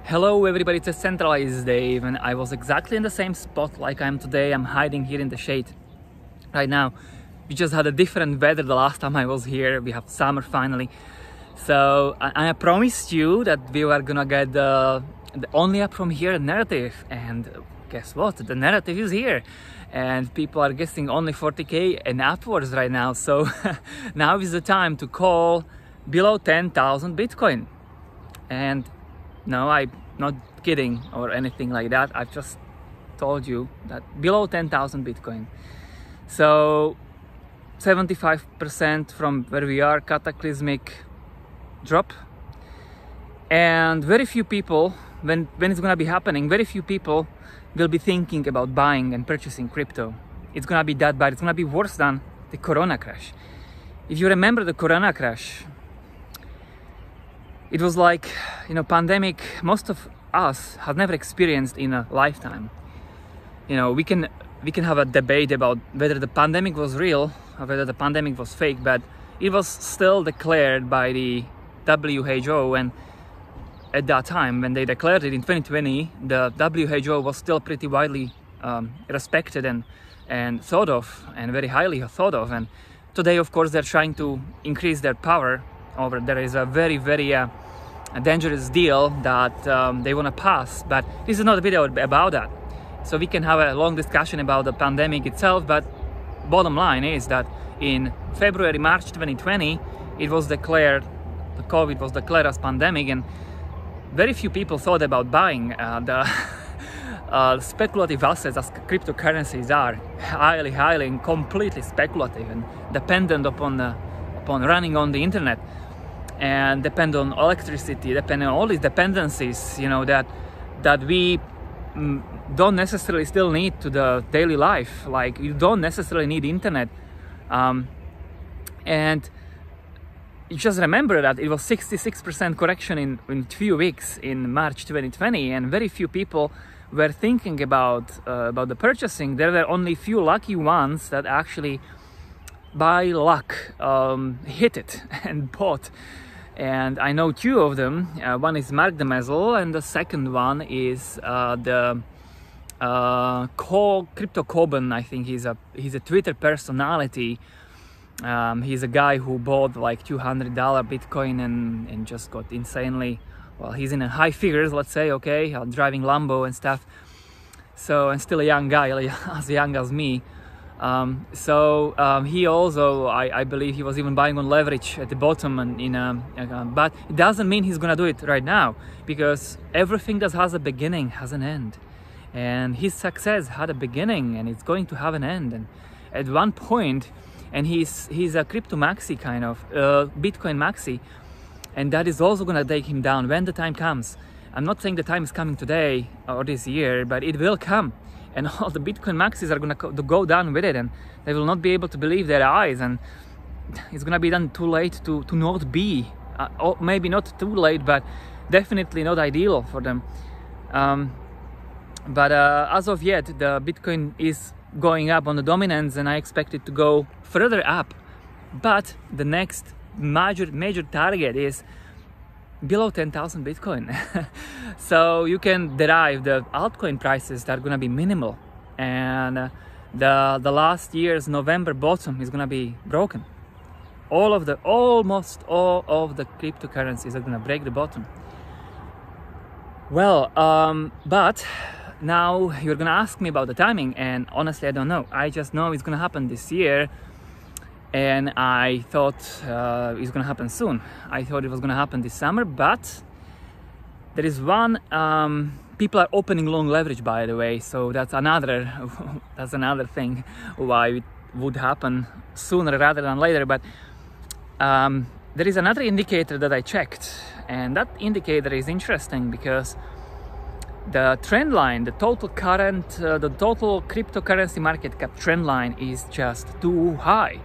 Hello everybody, it's a centralized Dave, and I was exactly in the same spot like I am today. I'm hiding here in the shade right now. We just had a different weather the last time I was here. We have summer finally. So I promised you that we were gonna get the only up from here narrative, and guess what? The narrative is here, and people are guessing only 40k and upwards right now. So now is the time to call below 10,000 Bitcoin. And no, I'm not kidding or anything like that. I've just told you that below 10,000 Bitcoin. So 75% from where we are, cataclysmic drop. And very few people, when it's gonna be happening, very few people will be thinking about buying and purchasing crypto. It's gonna be that bad. It's gonna be worse than the Corona crash. If you remember the Corona crash, it was like, pandemic most of us have never experienced in a lifetime. We can have a debate about whether the pandemic was real or whether the pandemic was fake, but it was still declared by the WHO, and at that time when they declared it in 2020, the WHO was still pretty widely respected and thought of, and very highly thought of. And today, of course, they're trying to increase their power over. There is a very a dangerous deal that they want to pass, but this is not a video about that. So we can have a long discussion about the pandemic itself, but bottom line is that in March 2020, it was declared, the COVID was declared as pandemic, and very few people thought about buying the speculative assets as cryptocurrencies are. Highly and completely speculative and dependent upon running on the internet, and depend on electricity, depend on all these dependencies, that we don't necessarily still need to the daily life. Like, you don't necessarily need internet. And you just remember that it was 66% correction in few weeks in March 2020, and very few people were thinking about the purchasing. There were only few lucky ones that actually by luck hit it and bought. And I know two of them. One is Mark the Mezzle, and the second one is the Crypto Coben. I think he's a Twitter personality. He's a guy who bought like $200 Bitcoin and just got insanely, well, he's in high figures, let's say, okay, driving Lambo and stuff. So, and still a young guy, as young as me. He also, I believe he was even buying on leverage at the bottom, and but it doesn't mean he's gonna do it right now, because everything that has a beginning has an end, and his success had a beginning and it's going to have an end. And at one point, and he's a crypto maxi kind of Bitcoin maxi, and that is also gonna take him down when the time comes. I'm not saying the time is coming today or this year, but it will come. And all the Bitcoin maxis are going to go down with it, and they will not be able to believe their eyes, and it's going to be then too late to not be, or maybe not too late, but definitely not ideal for them. But as of yet, the Bitcoin is going up on the dominance, and I expect it to go further up. But the next major target is below 10,000 Bitcoin. So you can derive the altcoin prices that are going to be minimal, and the last year's November bottom is going to be broken. Almost all of the cryptocurrencies are going to break the bottom. Well, but now you're going to ask me about the timing, and honestly I don't know. I just know it's going to happen this year, and I thought it's going to happen soon. I thought it was going to happen this summer, but there is one. People are opening long leverage, by the way, so that's another thing why it would happen sooner rather than later. But there is another indicator that I checked, and that indicator is interesting because the trend line, the total cryptocurrency market cap trend line is just too high.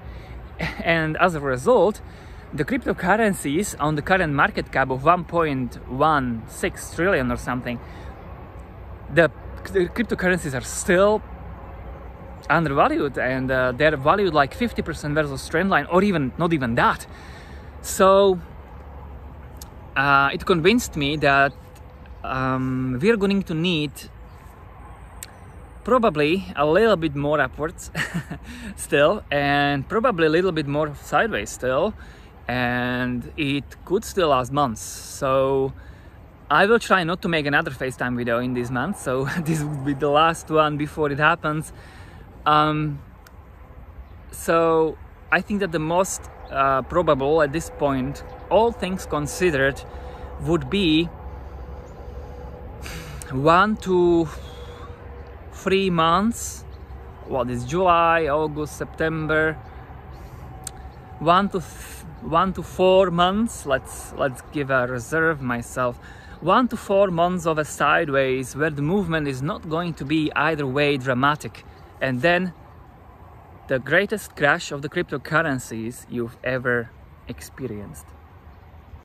And as a result, the cryptocurrencies on the current market cap of 1.16 trillion or something, the cryptocurrencies are still undervalued, and they're valued like 50% versus trend line, or even not even that. So it convinced me that we're going to need probably a little bit more upwards still, and probably a little bit more sideways still, and it could still last months. So I will try not to make another FaceTime video in this month, so this would be the last one before it happens. So I think that the most probable at this point, all things considered, would be 1 to 3 months. What is July, August, September? 1 to 4 months. Let's give a reserve myself. 1 to 4 months of a sideways where the movement is not going to be either way dramatic, and then the greatest crash of the cryptocurrencies you've ever experienced.